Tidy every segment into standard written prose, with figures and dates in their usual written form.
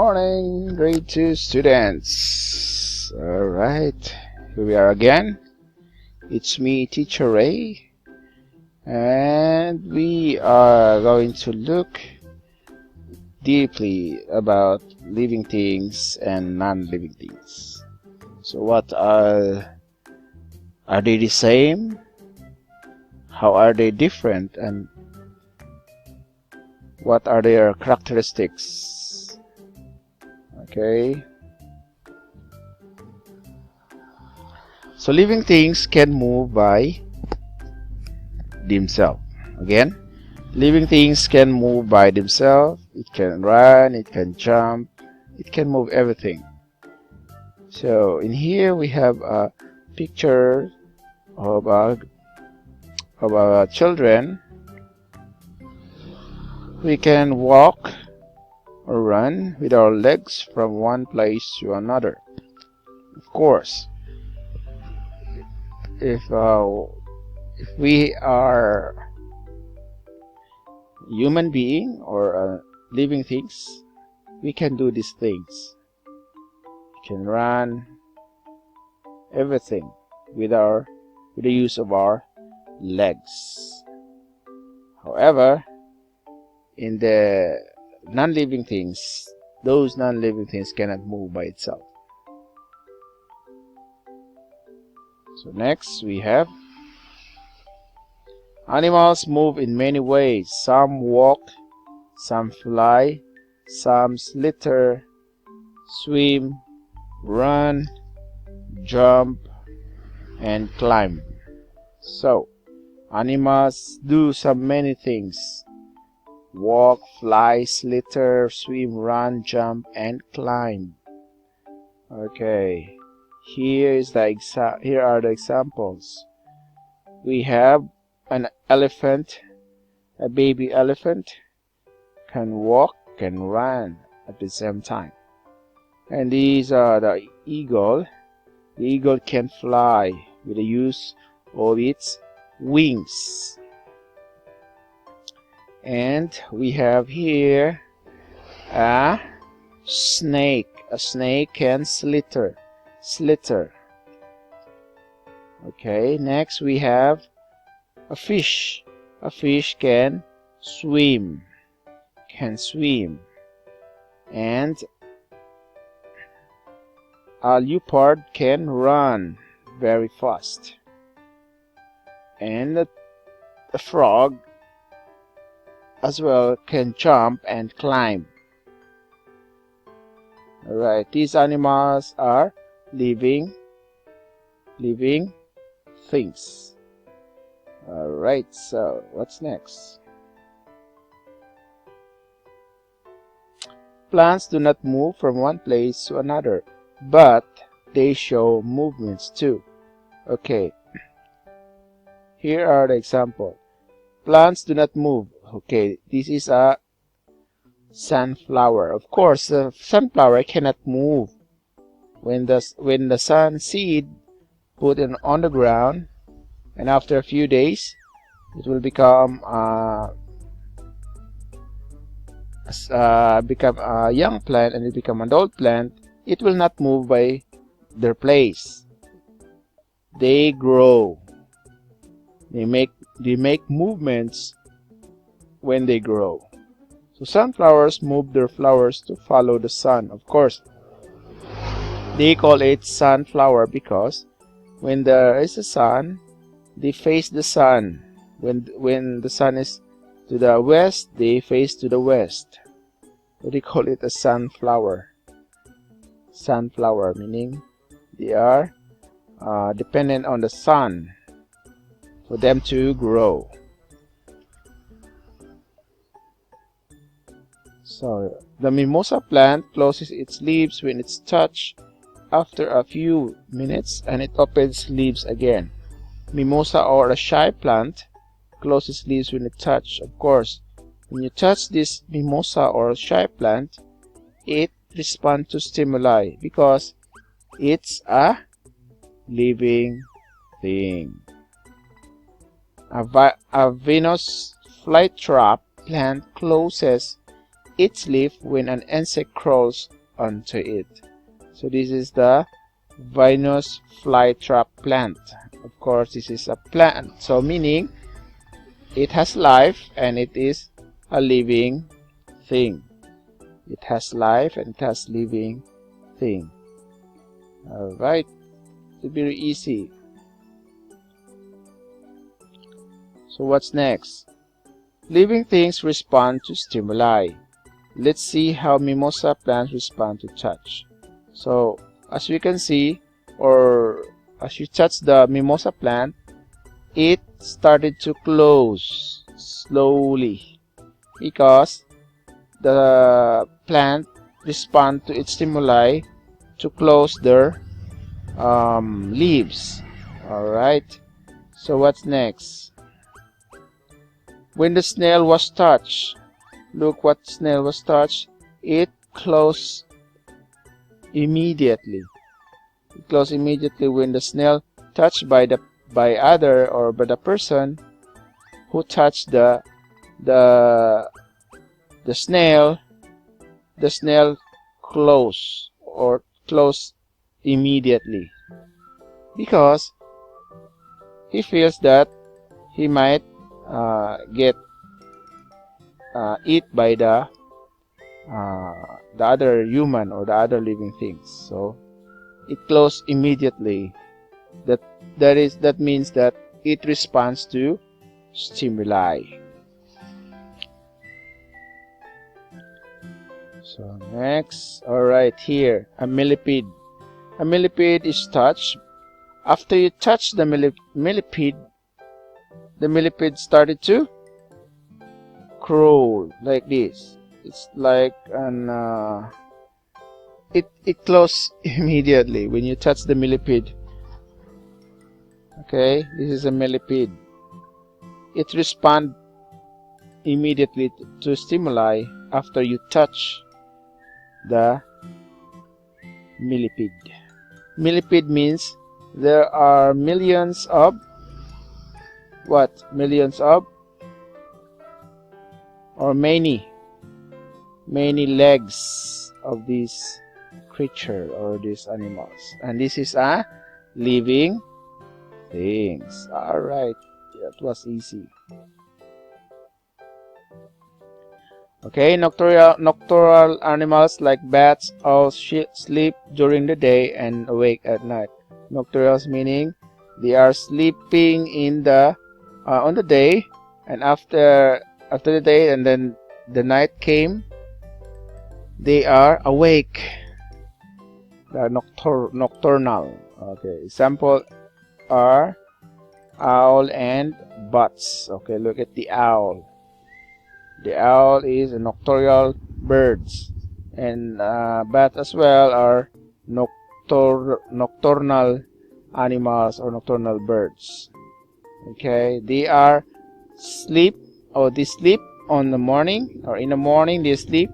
morning, grade 2 students. Alright, here we are again. It's me, Teacher Ray, and we are going to look deeply about living things and non-living things. So what are they the same? How are they different? And what are their characteristics? Okay, so living things can move by themselves. Again, living things can move by themselves. It can run, it can jump, it can move everything. So in here we have a picture of our children. We can walk or run with our legs from one place to another. Of course, if we are human being or living things, we can do these things. We can run everything with the use of our legs. However, in the non-living things, those non-living things cannot move by itself. So next we have animals move in many ways. Some walk, some fly, some slither, swim, run, jump, and climb. So animals do many things: walk, fly, slither, swim, run, jump, and climb. Okay, here are the examples. We have an elephant. A baby elephant can walk, can run at the same time. And these are the eagle. The eagle can fly with the use of its wings. And we have here a snake. A snake can slither. Okay, next we have a fish. A fish can swim. And a leopard can run very fast. And a frog as well can jump and climb. Alright, these animals are living things. Alright, so what's next? Plants do not move from one place to another, but they show movements too. Okay, here are the examples. Plants do not move. Okay, this is a sunflower. Of course, the sunflower cannot move. When the sun seed put it on the ground, and after a few days, it will become a young plant, and it become an adult plant. It will not move by their place. They grow. They make movements when they grow. So sunflowers move their flowers to follow the sun. Of course, they call it sunflower because when there is a sun, they face the sun. When the sun is to the west, they face to the west. So they call it a sunflower. Sunflower meaning they are dependent on the sun for them to grow. So the mimosa plant closes its leaves when it's touched after a few minutes, and it opens leaves again. Mimosa or a shy plant closes leaves when it touched. Of course, when you touch this mimosa or shy plant, it responds to stimuli because it's a living thing. A Venus flytrap plant closes its leaf when an insect crawls onto it. So this is the Venus flytrap plant. Of course, this is a plant, so meaning it has life and it is a living thing. It has life and it has living thing. Alright, it's very easy. So what's next? Living things respond to stimuli. Let's see how mimosa plants respond to touch. So as we can see, or as you touch the mimosa plant, it started to close slowly because the plant respond to its stimuli to close their leaves. Alright, so what's next? When the snail was touched, look what snail was touched, it closed immediately. It closed immediately when the snail touched by the person who touched the snail. The snail closed immediately because he feels that he might get eat by the other human or the other living things. So it closed immediately. That means that it responds to stimuli. So next, alright, here a millipede. A millipede is touched. After you touch the millipede, the millipede started to crawl like this. It's like an it closed immediately when you touch the millipede. Okay, this is a millipede. It responds immediately to stimuli after you touch the millipede. Millipede means there are millions of what? Millions of or many legs of this creature or these animals, and this is a living things. Alright, that was easy. Okay, nocturnal animals like bats, owls sleep during the day and awake at night. Nocturnals meaning they are sleeping in the on the day, and after the day and then the night came, they are awake. They are nocturnal. Okay, example are owl and bats. Okay, look at the owl. The owl is a nocturnal birds, and bat as well are nocturnal animals or nocturnal birds. Okay, they are sleep on the morning, or in the morning they sleep,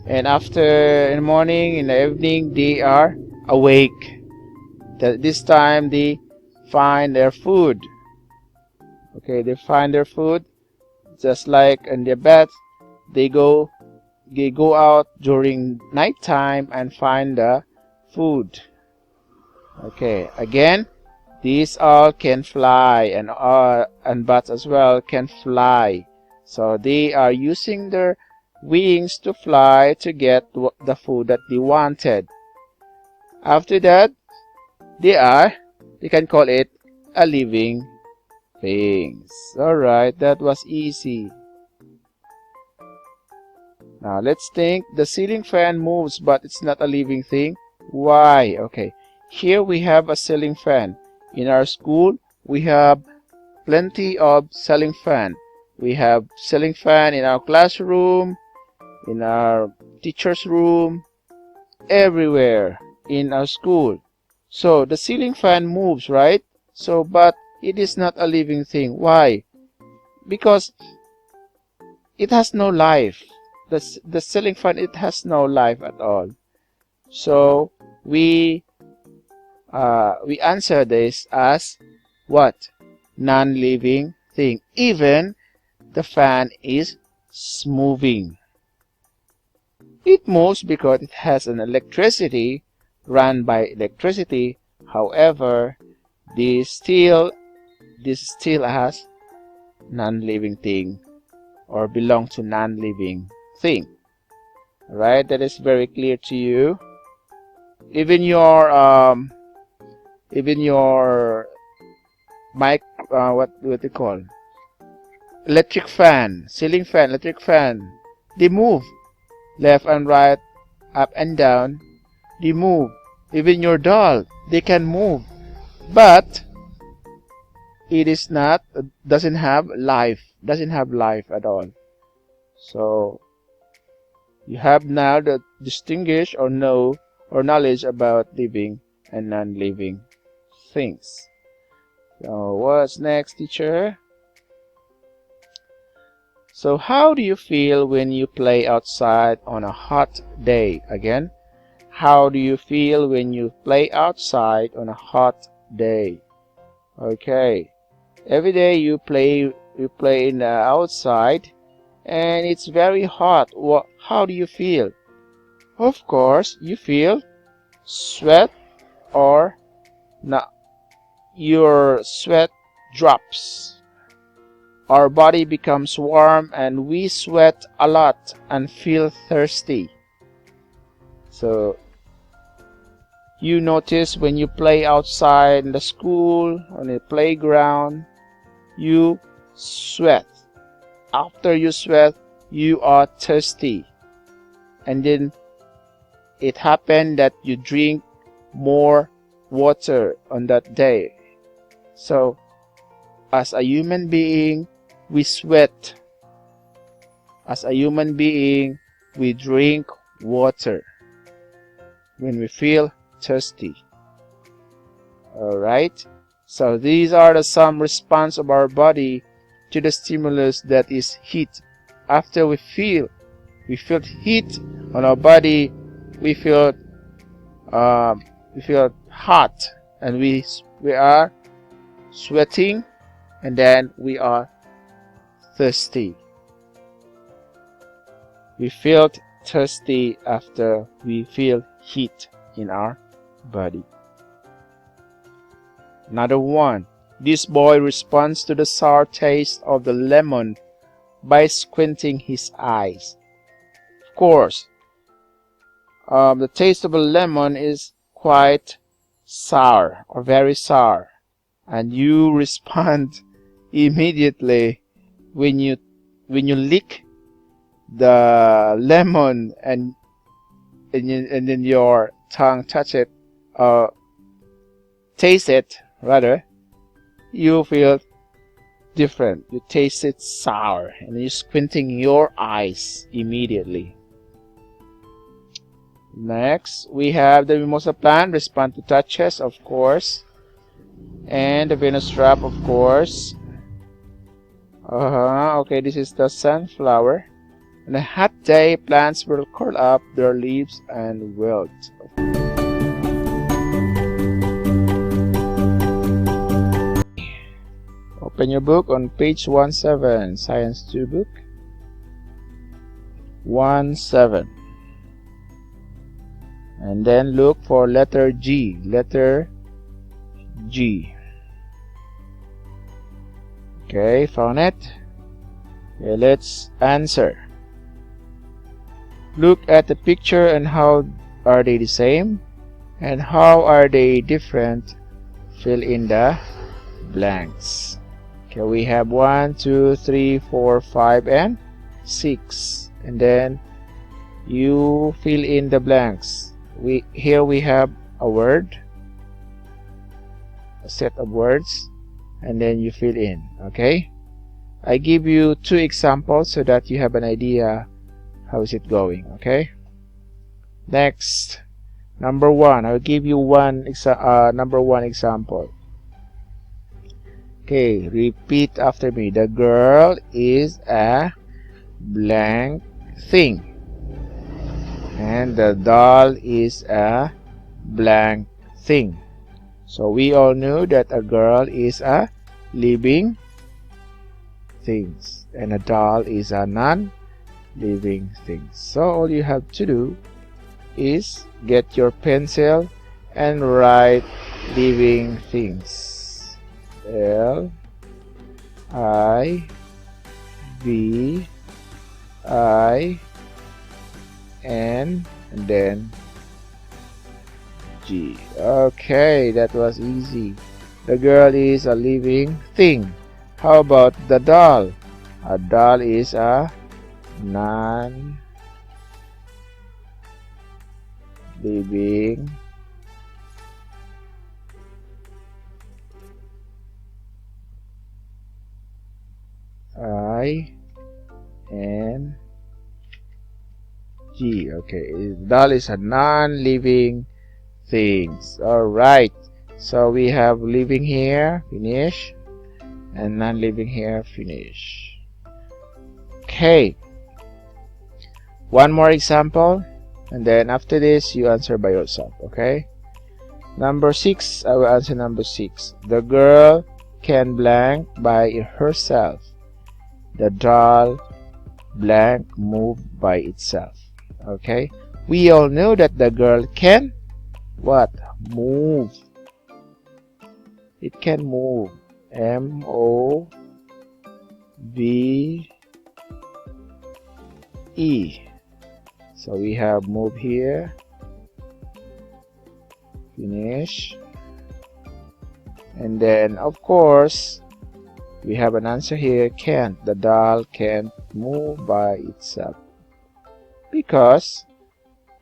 and after in the morning, in the evening they are awake. This time they find their food. Okay, they find their food. Just like in the bats, they go out during night time and find the food. Okay, again, these all can fly, and bats as well can fly. So they are using their wings to fly to get the food that they wanted. After that, they can call it a living things. Alright, that was easy. Now let's think. The ceiling fan moves, but it's not a living thing. Why? Okay, here we have a ceiling fan. In our school, we have plenty of ceiling fan. We have ceiling fan in our classroom, in our teacher's room, everywhere in our school. So the ceiling fan moves, right? So, but it is not a living thing. Why? Because it has no life. The ceiling fan, it has no life at all. So we answer this as what? Non-living thing. Even the fan is moving. It moves because it has an electricity, run by electricity. However, this still has non-living thing, or belong to non-living thing. Right? That is very clear to you. Even your mic, what they call, electric fan, ceiling fan, electric fan, they move left and right, up and down. They move. Even your doll, they can move, but it is not, doesn't have life at all. So you have now the distinguish or know or knowledge about living and non-living things. So what's next, teacher? So how do you feel when you play outside on a hot day? Again, how do you feel when you play outside on a hot day? Okay, every day you play in the outside and it's very hot. How do you feel? Of course, you feel sweat, or not, your sweat drops. Our body becomes warm and we sweat a lot and feel thirsty. So you notice when you play outside in the school, on the playground, you sweat. After you sweat, you are thirsty. And then it happened that you drink more water on that day. So as a human being, we sweat. As a human being, we drink water when we feel thirsty. Alright? So these are some response of our body to the stimulus that is heat. After we feel heat on our body, we feel hot, and we are sweating, and then we are thirsty. We feel thirsty after we feel heat in our body. Another one. This boy responds to the sour taste of the lemon by squinting his eyes. Of course, the taste of a lemon is quite sour or very sour, and you respond immediately when you lick the lemon and then your tongue touch it, taste it rather. You feel different. You taste it sour, and you're squinting your eyes immediately. Next, we have the mimosa plant respond to touches, of course, and the Venus wrap, of course. Okay, this is the sunflower. On a hot day, plants will curl up their leaves and wilt. Open your book on page 17, Science 2 book. 17. And then look for letter G. Letter G. Okay, found it? Okay, let's answer. Look at the picture and how are they the same? And how are they different? Fill in the blanks. Okay, we have 1, 2, 3, 4, 5, and 6. And then you fill in the blanks. Here we have a word, a set of words, and then you fill in. Okay, I give you 2 examples so that you have an idea how is it going. Okay, next, number 1. I'll give you number 1 example. Okay, repeat after me. The girl is a blank thing, and the doll is a blank thing. So we all know that a girl is a living thing, and a doll is a non-living living things. So all you have to do is get your pencil and write living things. L I V I N and then G. Okay, that was easy. The girl is a living thing. How about the doll? A doll is a non-living I-N-G. Okay, doll is a non-living things. Alright, so we have living here, finish, and non-living here, finish. Okay, one more example, and then after this you answer by yourself. Okay, number 6, I will answer number 6. The girl can blank by herself. The doll blank move by itself. Okay, we all know that the girl can what? Move. It can move. M-O-V-E. So we have move here, finish, and then of course we have an answer here, can't. The doll can't move by itself because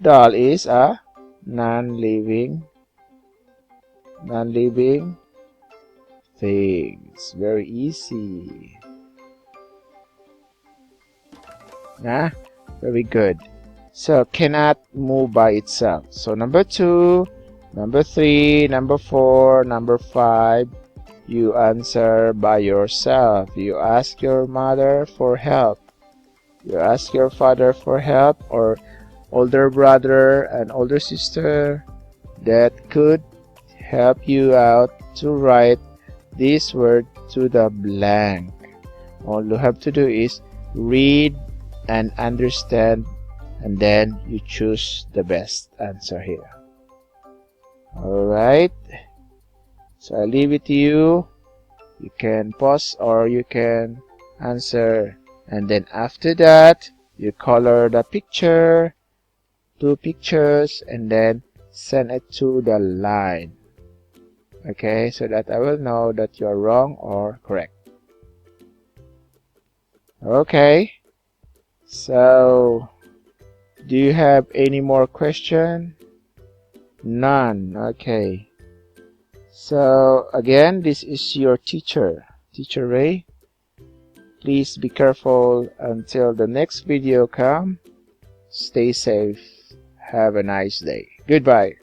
doll is a non-living things. Very easy. Very good. So cannot move by itself. So number 2, number 3, number 4, number 5, you answer by yourself. You ask your mother for help. You ask your father for help, or older brother and older sister that could help you out to write this word to the blank. All you have to do is read and understand, and then you choose the best answer here. Alright, so I leave it to you. You can pause or you can answer, and then after that you color the picture, 2 pictures, and then send it to the line. Okay, so that I will know that you're wrong or correct. Okay, so do you have any more question? None. Okay, so again, this is your teacher Ray. Please be careful until the next video come. Stay safe. Have a nice day. Goodbye.